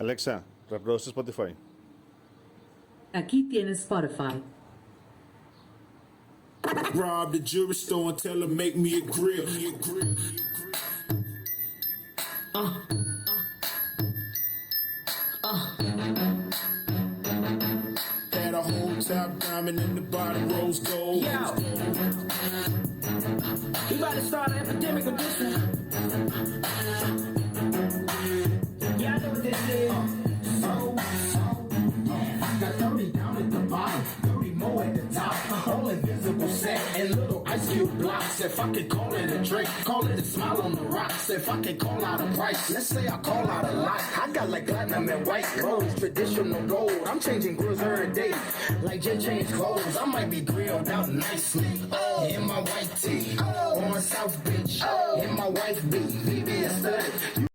Alexa, reproduce Spotify. Aquí tienes Spotify. Rob the jewelry store and tell her make me a grill. Had a whole top diamond in the bottom rose gold. Yo. He about to start an epidemic with this one. Yeah, I know what this is. I got 30 down at the bottom, 30 more at the top. All invisible set and little ice cube blocks. If I could call it a drink, call it a smile on the rocks. If I could call out a price, let's say I call out a lot. I got like platinum and white rose, traditional gold. I'm changing grills every day, like Jay change clothes. I might be grilled out nicely in my white tee on South Beach, in my wife beat. BB is studded.